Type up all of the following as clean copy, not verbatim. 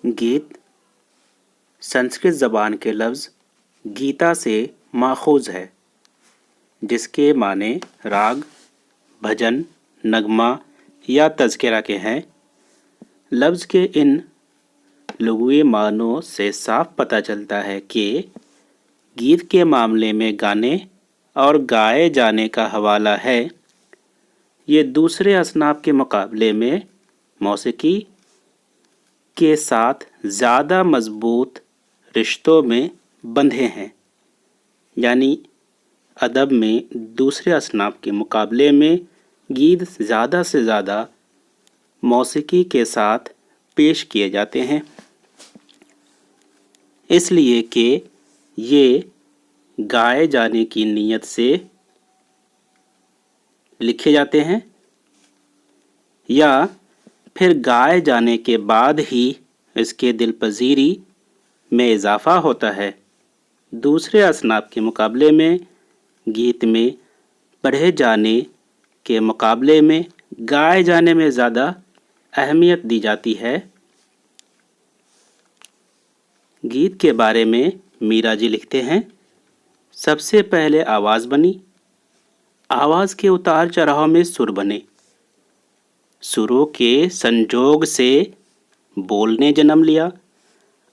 गीत संस्कृत ज़बान के लफ्ज़ गीता से माखूज़ है, जिसके माने राग, भजन, नगमा या तज़किरा के हैं। लफ्ज़ के इन लुग़वी मानों से साफ पता चलता है कि गीत के मामले में गाने और गाए जाने का हवाला है। ये दूसरे असनाफ के मुकाबले में मौसीकी के साथ ज़्यादा मज़बूत रिश्तों में बंधे हैं, यानी अदब में दूसरे असनाफ के मुकाबले में गीत ज़्यादा से ज़्यादा मौसीकी के साथ पेश किए जाते हैं, इसलिए कि ये गाए जाने की नीयत से लिखे जाते हैं या फिर गाए जाने के बाद ही इसके दिलपजीरी में इजाफ़ा होता है। दूसरे असनाफ के मुकाबले में गीत में पढ़े जाने के मुकाबले में गाए जाने में ज़्यादा अहमियत दी जाती है। गीत के बारे में मीरा जी लिखते हैं, सबसे पहले आवाज़ बनी, आवाज़ के उतार चढ़ाव में सुर बने, सुरों के संजोग से बोल ने जन्म लिया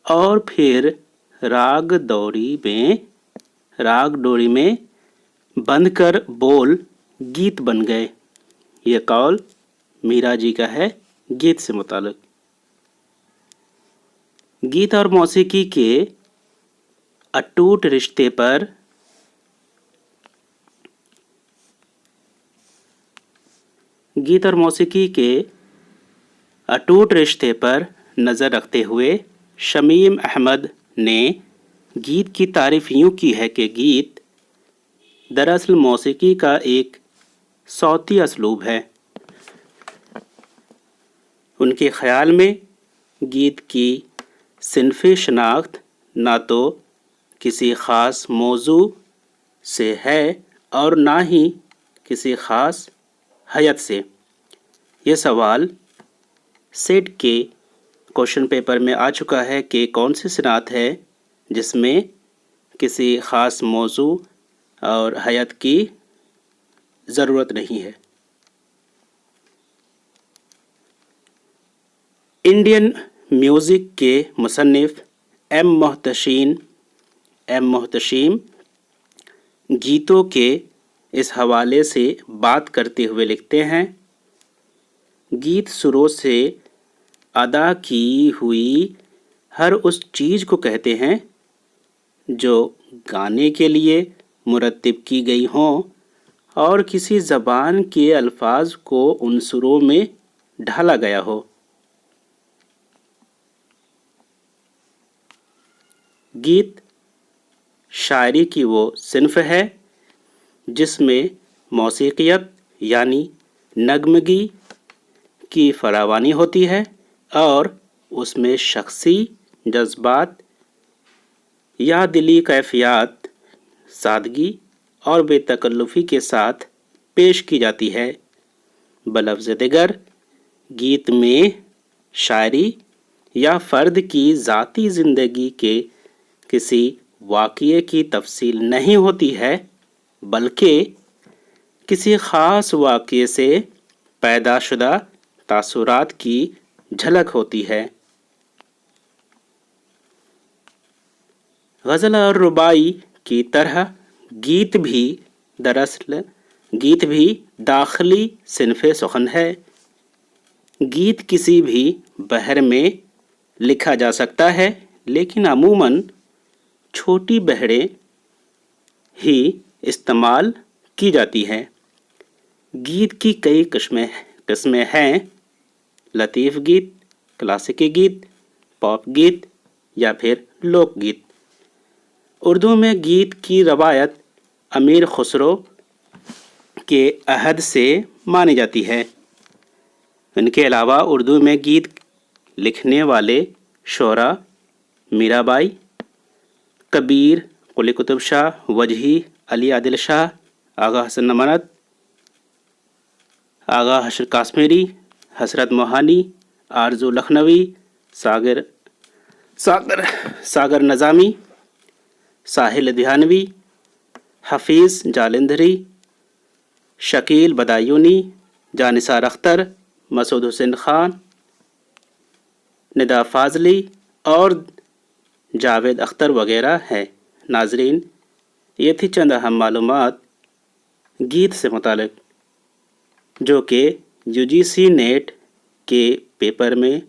और फिर राग डोरी में बंधकर बोल गीत बन गए। ये कौल मीरा जी का है गीत से मुताल्लिक। गीत और मौसीकी के अटूट रिश्ते पर नज़र रखते हुए शमीम अहमद ने गीत की तारीफ यूँ की है कि गीत दरअसल मौसीकी का एक सौती असलूब है। उनके ख़याल में गीत की सिनफ़ी शनाख्त ना तो किसी ख़ास मौजू से है और ना ही किसी ख़ास हयत से। ये सवाल सेट के क्वेश्चन पेपर में आ चुका है कि कौन सी सनात है जिसमें किसी ख़ास मौजू और हयत की ज़रूरत नहीं है। इंडियन म्यूज़िक के मुसन्निफ़ एम मोहतशीम गीतों के इस हवाले से बात करते हुए लिखते हैं, गीत सुरों से अदा की हुई हर उस चीज़ को कहते हैं जो गाने के लिए मुरत्तिब की गई हों और किसी ज़बान के अल्फाज को उन सुरों में ढाला गया हो। गीत शायरी की वो सिन्फ़ है जिसमें मौसीक़ियत यानी नगमगी की फरावानी होती है और उसमें शख्सी जज्बात या दिली कैफ़ियत सादगी और बेतकल्लुफ़ी के साथ पेश की जाती है। बलफ्ज़ दिगर गीत में शायरी या फ़र्द की ज़ाती ज़िंदगी के किसी वाक़ये की तफ़सील नहीं होती है, बल्कि किसी ख़ास वाक़ये से पैदा शुदा तासुरात की झलक होती है। ग़ज़ल और रुबाई की तरह गीत भी दाखिली सिन्फ़े सुख़न है। गीत किसी भी बहर में लिखा जा सकता है, लेकिन अमूमन छोटी बहरें ही इस्तेमाल की जाती हैं। गीत की कई किस्में हैं, लतीफ़ गीत, क्लासिकी गीत, पॉप गीत या फिर लोक गीत। उर्दू में गीत की रवायत अमीर खुसरो के अहद से मानी जाती है। इनके अलावा उर्दू में गीत लिखने वाले शोरा मीराबाई, कबीर, कुली कुतुब शाह, वजही, अली आदिल शाह, आगा हसन नमनत, आगा हशर काश्मीरी, हसरत मोहानी, आरजू लखनवी, सागिर सागर नज़ामी, साहिल धियानवी, हफीज़ जालंधरी, शकील बदायूनी, जानिसार अख्तर, मसूद हुसैन ख़ान, निदा फाजली और जावेद अख्तर वगैरह हैं। नाजरीन, ये थी चंद अहम मालूमात गीत से मुतालिक जो कि यूजीसी नेट के पेपर में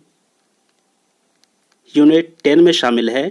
यूनिट 10 में शामिल है।